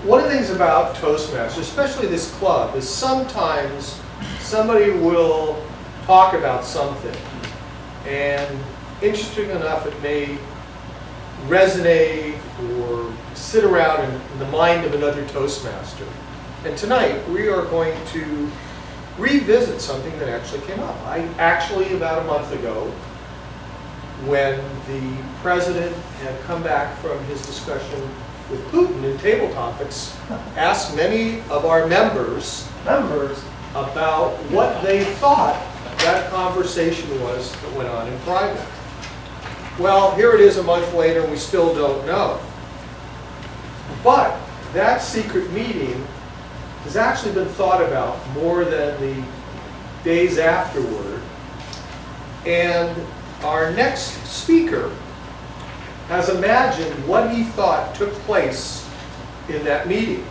One of the things about Toastmasters, especially this club, is sometimes somebody will talk about something, and interesting enough, it may resonate or sit around in the mind of another Toastmaster. And tonight, we are going to revisit something that actually came up. I actually, about a month ago, when the president had come back from his discussion with Putin in table topics, asked many of our members about what they thought that conversation was that went on in private. Well, here it is a month later, and we still don't know. But that secret meeting has actually been thought about more than the days afterward. And our next speaker has imagined what he thought took place in that meeting.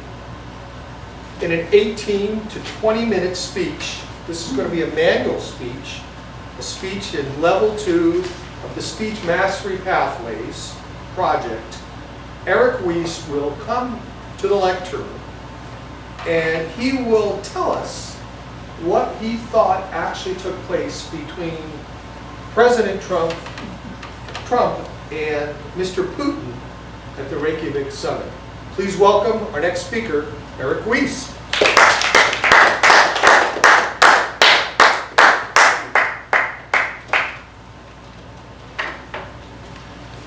In an 18 to 20-minute speech, this is going to be a manual speech, a speech in level 2 of the Speech Mastery Pathways project. Erik Wiese will come to the lectern and he will tell us what he thought actually took place between President Trump and Mr. Putin at the Reykjavik summit. Please welcome our next speaker, Erik Wiese.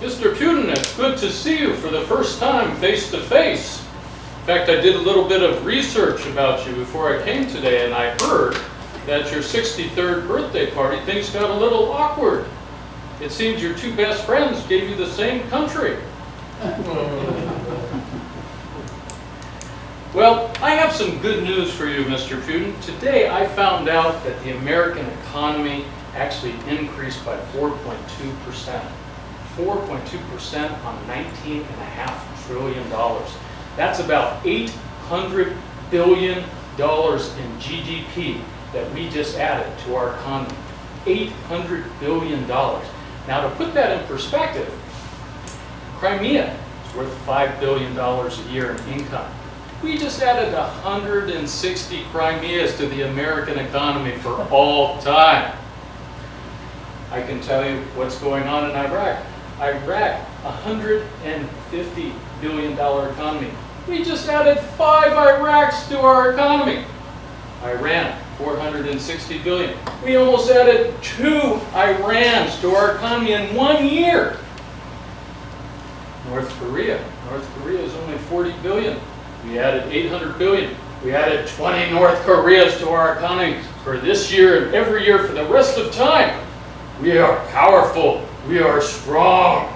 Mr. Putin, it's good to see you for the first time face to face. In fact, I did a little bit of research about you before I came today, and I heard that at your 63rd birthday party, things got a little awkward. It seems your two best friends gave you the same country. Well, I have some good news for you, Mr. Putin. Today I found out that the American economy actually increased by 4.2%. 4.2% on $19.5 trillion. That's about $800 billion in GDP that we just added to our economy. $800 billion. Now, to put that in perspective, Crimea is worth $5 billion a year in income. We just added 160 Crimeas to the American economy for all time. I can tell you what's going on in Iraq. Iraq, $150 billion economy. We just added 5 Iraqs to our economy. Iran, $460 billion. We almost added 2 Irans to our economy in 1 year. North Korea is only $40 billion. We added $800 billion. We added 20 North Koreas to our economy for this year and every year for the rest of time. We are powerful. We are strong.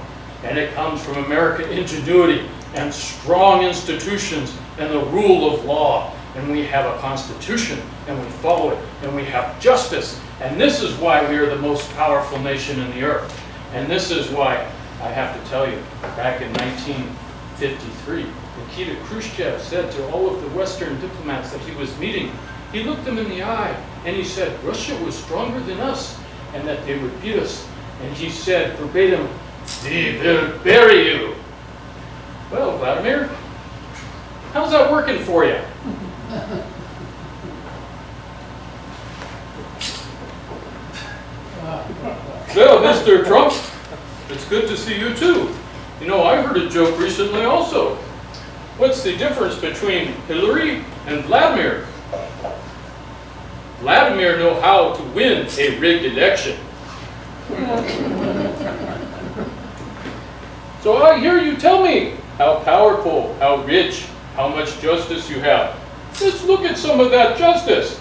And it comes from American ingenuity and strong institutions and the rule of law. And we have a constitution, and we follow it, and we have justice. And this is why we are the most powerful nation in the earth. And this is why, I have to tell you, back in 1953, Nikita Khrushchev said to all of the Western diplomats that he was meeting, he looked them in the eye, and he said, Russia was stronger than us, and that they would beat us. And he said verbatim, "We will bury you." Well, Vladimir, how's that working for you? Well, Mr. Trump, it's good to see you too. You know, I heard a joke recently also. What's the difference between Hillary and Vladimir? Vladimir knows how to win a rigged election. So I hear you tell me how powerful, how rich, how much justice you have. Let's look at some of that justice.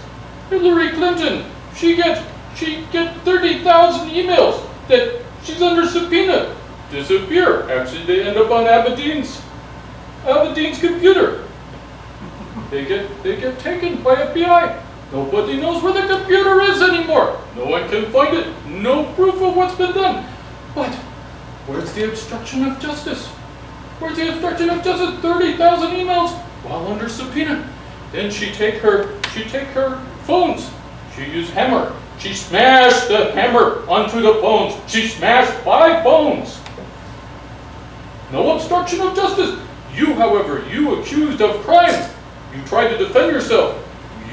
Hillary Clinton, she get 30,000 emails that she's under subpoena. Disappear. Actually, they end up on Aberdeen's computer. They get taken by FBI. Nobody knows where the computer is anymore. No one can find it. No proof of what's been done. But where's the obstruction of justice? Where's the obstruction of justice? 30,000 emails while under subpoena. Then she take her phones. She used hammer. She smashed the hammer onto the phones. She smashed 5 phones. No obstruction of justice. You, however, you accused of crime. You tried to defend yourself.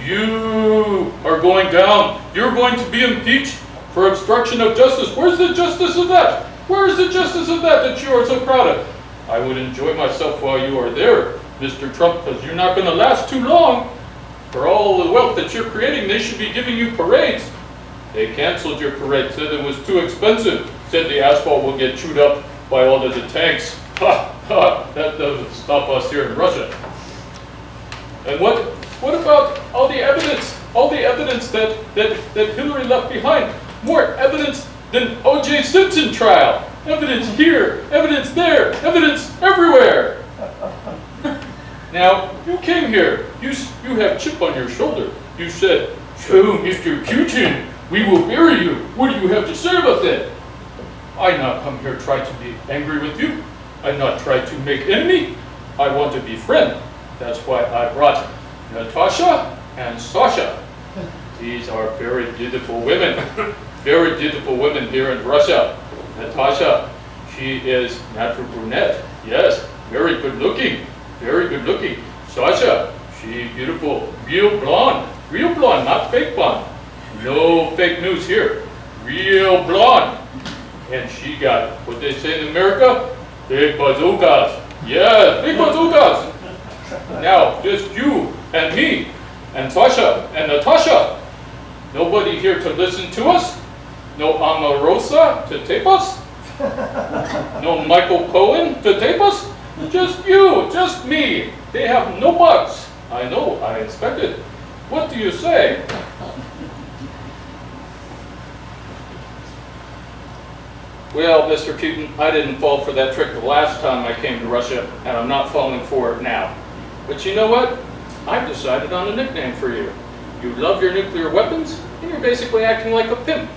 You are going down. You're going to be impeached for obstruction of justice. Where's the justice of that? Where is the justice of that you are so proud of? I would enjoy myself while you are there, Mr. Trump, because you're not going to last too long. For all the wealth that you're creating, they should be giving you parades. They canceled your parade, said it was too expensive, said the asphalt will get chewed up by all of the tanks. Ha, ha, that doesn't stop us here in Russia. And what about all the evidence that Hillary left behind? More evidence than O.J. Simpson trial. Evidence here, evidence there, evidence everywhere. Now, you came here, you have chip on your shoulder. You said, "So, Mr. Putin, we will bury you. What do you have to say about that?" I not come here try to be angry with you. I not try to make enemy. I want to be friend. That's why I brought Natasha and Sasha. These are very beautiful women. Very beautiful women here in Russia. Natasha, she is natural brunette. Yes, very good looking. Very good looking. Sasha, she beautiful. Real blonde, not fake blonde. No fake news here. Real blonde. And she got, what they say in America, big bazookas. Yes, big bazookas. Now, just you and me and Sasha and Natasha. Nobody here to listen to us. No Omarosa to tape us. No Michael Cohen to tape us. Just you, just me. They have no bugs. I know, I expected. What do you say? Well, Mr. Putin, I didn't fall for that trick the last time I came to Russia, and I'm not falling for it now. But you know what? I've decided on a nickname for you. You love your nuclear weapons, and you're basically acting like a pimp.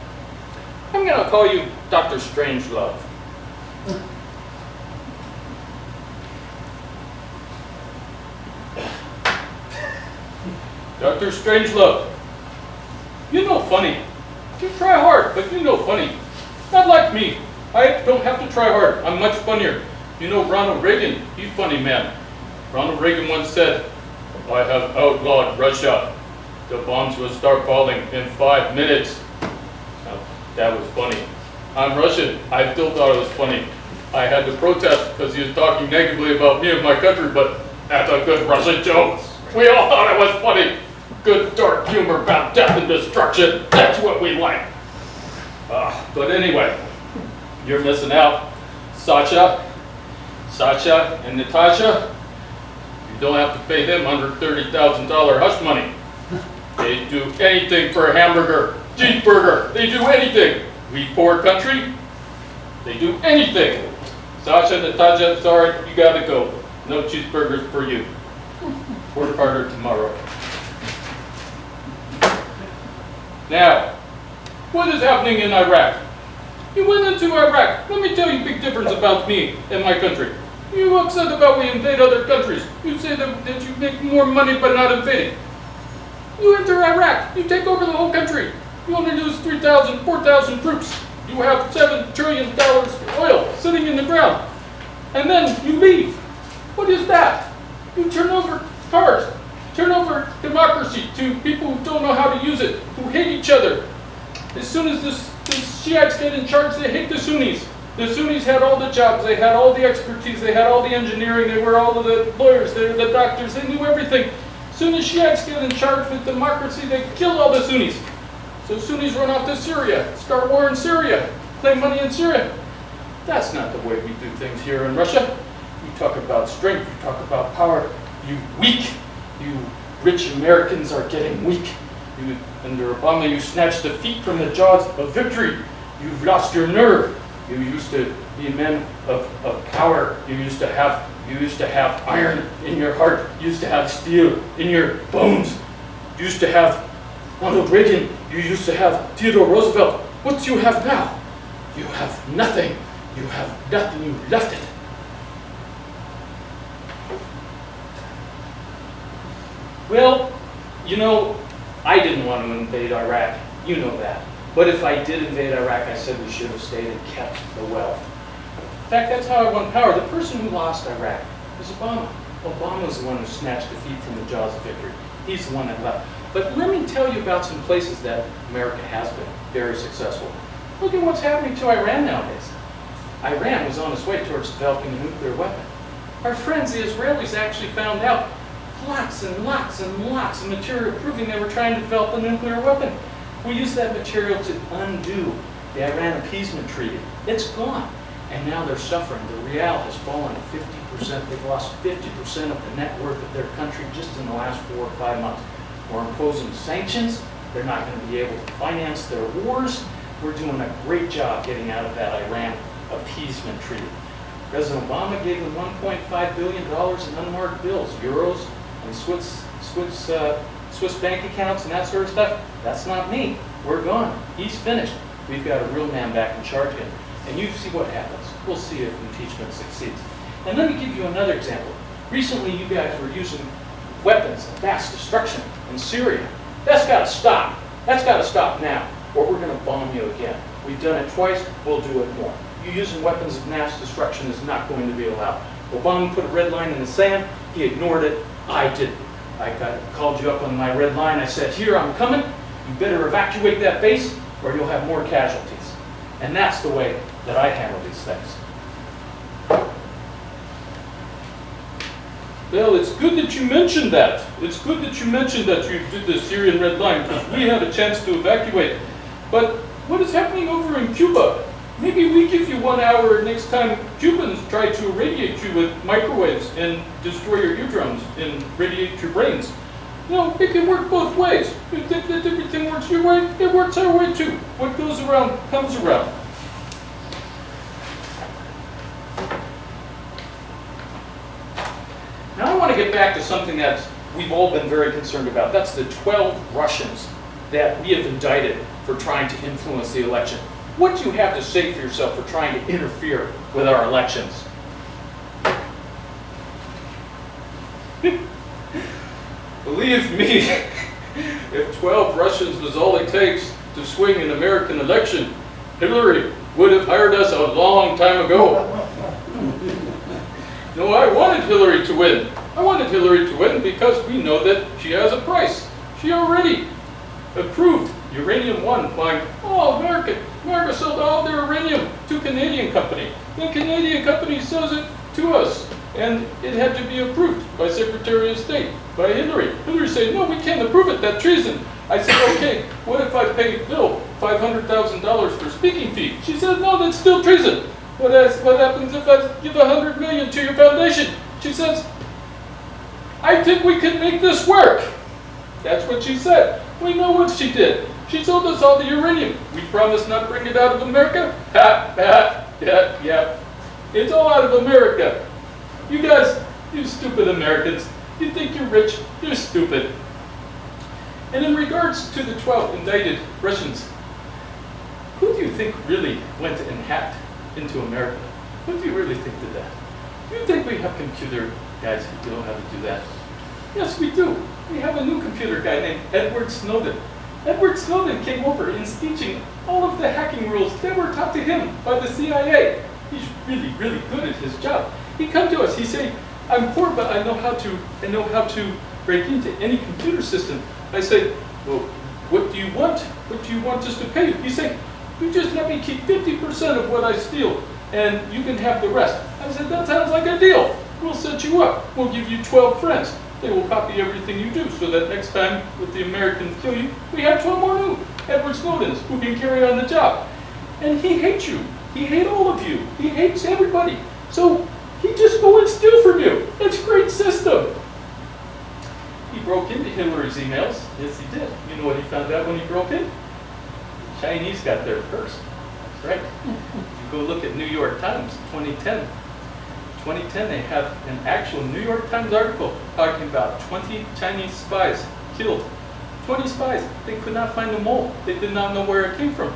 I'm gonna call you Dr. Strangelove. Dr. Strangelove. You know funny. You try hard, but you know funny. Not like me. I don't have to try hard. I'm much funnier. You know Ronald Reagan? He's a funny man. Ronald Reagan once said, "I have outlawed Russia. The bombs will start falling in 5 minutes." Now, that was funny. I'm Russian. I still thought it was funny. I had to protest because he was talking negatively about me and my country, but that's a good Russian joke. We all thought it was funny. Good dark humor about death and destruction. That's what we like. But anyway, you're missing out. Sasha and Natasha, you don't have to pay them $130,000 hush money. They do anything for a hamburger, cheeseburger. They do anything. We poor country, they do anything. Sasha, Natasha, sorry, you gotta go. No cheeseburgers for you. Work harder tomorrow. Now, what is happening in Iraq? You went into Iraq. Let me tell you a big difference about me and my country. You upset about we invade other countries. You say that you make more money by not invading. You enter Iraq. You take over the whole country. You only lose 3,000, 4,000 troops. You have $7 trillion oil sitting in the ground. And then you leave. What is that? You turn over cars. Turn over democracy to people who don't know how to use it, who hate each other. As soon as the Shiites get in charge, they hate the Sunnis. The Sunnis had all the jobs, they had all the expertise, they had all the engineering, they were all of the lawyers, they were the doctors, they knew everything. As soon as Shiites get in charge with democracy, they kill all the Sunnis. So Sunnis run off to Syria, start war in Syria, claim money in Syria. That's not the way we do things here in Russia. You talk about strength, you talk about power, you weak. You rich Americans are getting weak. Under Obama, you snatched defeat from the jaws of victory. You've lost your nerve. You used to be men of power. You used to have iron in your heart. You used to have steel in your bones. You used to have Ronald Reagan. You used to have Theodore Roosevelt. What do you have now? You have nothing. You have nothing. You left it. Well, you know, I didn't want to invade Iraq. You know that. But if I did invade Iraq, I said we should have stayed and kept the wealth. In fact, that's how I won power. The person who lost Iraq There's Obama. Obama's the one who snatched defeat from the jaws of victory. He's the one that left. But let me tell you about some places that America has been very successful. Look at what's happening to Iran nowadays. Iran was on its way towards developing a nuclear weapon. Our friends, the Israelis, actually found out lots and lots and lots of material proving they were trying to develop a nuclear weapon. We used that material to undo the Iran appeasement treaty. It's gone. And now they're suffering. The real has fallen 50%. They've lost 50% of the net worth of their country just in the last 4 or 5 months. We're imposing sanctions. They're not going to be able to finance their wars. We're doing a great job getting out of that Iran appeasement treaty. President Obama gave them $1.5 billion in unmarked bills, euros, and Swiss bank accounts and that sort of stuff. That's not me. We're gone. He's finished. We've got a real man back in charge again. And you see what happens. We'll see if impeachment succeeds. And let me give you another example. Recently, you guys were using weapons of mass destruction in Syria. That's got to stop. That's got to stop now, or we're going to bomb you again. We've done it twice. We'll do it more. You using weapons of mass destruction is not going to be allowed. Obama put a red line in the sand. He ignored it. I didn't. Called you up on my red line. I said, here, I'm coming. You better evacuate that base, or you'll have more casualties. And that's the way that I handle these things. Well, it's good that you mentioned that. It's good that you mentioned that you did the Syrian red line, because we had a chance to evacuate. But what is happening over in Cuba? Maybe we give you 1 hour next time Cubans try to irradiate you with microwaves and destroy your eardrums and radiate your brains. You know, it can work both ways. You think that everything works your way? It works our way too. What goes around comes around. Now I want to get back to something that we've all been very concerned about. That's the 12 Russians that we have indicted for trying to influence the election. What do you have to say for yourself for trying to interfere with our elections? Believe me, if 12 Russians was all it takes to swing an American election, Hillary would have hired us a long time ago. No, I wanted Hillary to win. I wanted Hillary to win because we know that she has a price. She already approved Uranium One by, America sold all their uranium to a Canadian company. The Canadian company sells it to us. And it had to be approved by Secretary of State, by Hillary. Hillary said, no, we can't approve it, that's treason. I said, okay, what if I pay Bill $500,000 for speaking fee? She said, no, that's still treason. What happens if I give $100 million to your foundation? She says, I think we can make this work. That's what she said. We know what she did. She sold us all the uranium. We promised not to bring it out of America. Yeah. It's all out of America. You guys, you stupid Americans, you think you're rich, you're stupid. And in regards to the 12 indicted Russians, who do you think really went and hacked into America? Who do you really think did that? Do you think we have computer guys who know how to do that? Yes, we do. We have a new computer guy named Edward Snowden. Edward Snowden came over and is teaching all of the hacking rules that were taught to him by the CIA. He's really, really good at his job. He come to us, he say, I'm poor, but I know how to break into any computer system. I say, well, what do you want? What do you want us to pay you? He say, you just let me keep 50% of what I steal, and you can have the rest. I said, that sounds like a deal. We'll set you up. We'll give you 12 friends. They will copy everything you do, so that next time if the Americans kill you, we have 12 more new Edward Snowdens who can carry on the job. And he hates you. He hates all of you. He hates everybody. So he just go and steal from you. It's a great system. He broke into Hillary's emails. Yes, he did. You know what he found out when he broke in? The Chinese got there first. That's right. You go look at New York Times, 2010. 2010, they had an actual New York Times article talking about 20 Chinese spies killed. 20 spies. They could not find the mole. They did not know where it came from.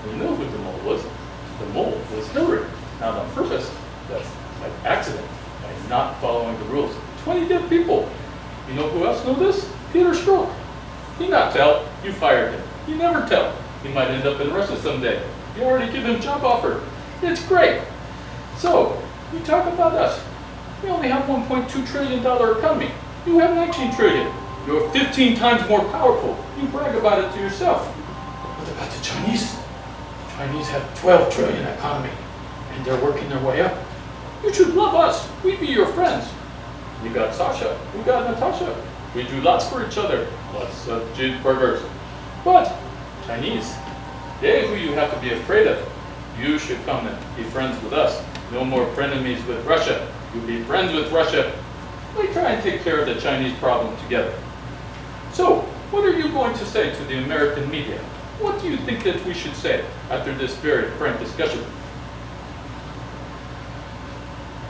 We know who the mole was. The mole was Hillary. Not on purpose. That's by accident, by not following the rules. 20 dead people. You know who else know this? Peter Strzok. He not tell. You fired him. You never tell. He might end up in Russia someday. You already give him job offer. It's great. So, you talk about us. We only have $1.2 trillion economy. You have 19 trillion. You're 15 times more powerful. You brag about it to yourself. What about the Chinese? The Chinese have 12 trillion economy, and they're working their way up. You should love us. We be your friends. You got Sasha. We got Natasha. We do lots for each other. Lots of cheeseburgers. But Chinese, they who you have to be afraid of. You should come and be friends with us. No more frenemies with Russia. You be friends with Russia. We try and take care of the Chinese problem together. So, what are you going to say to the American media? What do you think that we should say after this very frank discussion?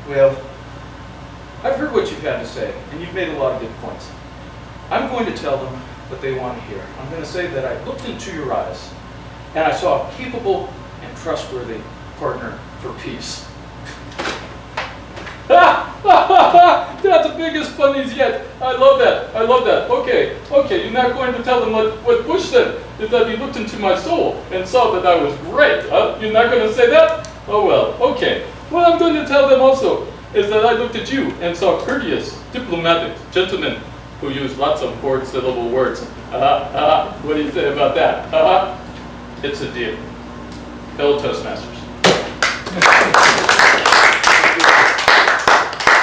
Well, I've heard what you've had to say, and you've made a lot of good points. I'm going to tell them what they want to hear. I'm going to say that I looked into your eyes, and I saw a capable and trustworthy partner for peace. That's the biggest funnies yet. I love that. I love that. Okay, you're not going to tell them what Bush said, is that he looked into my soul and saw that I was great. You're not going to say that? Oh well, okay. What I'm going to tell them also is that I looked at you and saw courteous, diplomatic gentlemen who use lots of four-syllable words. What do you say about that? It's a deal. Fellow Toastmasters.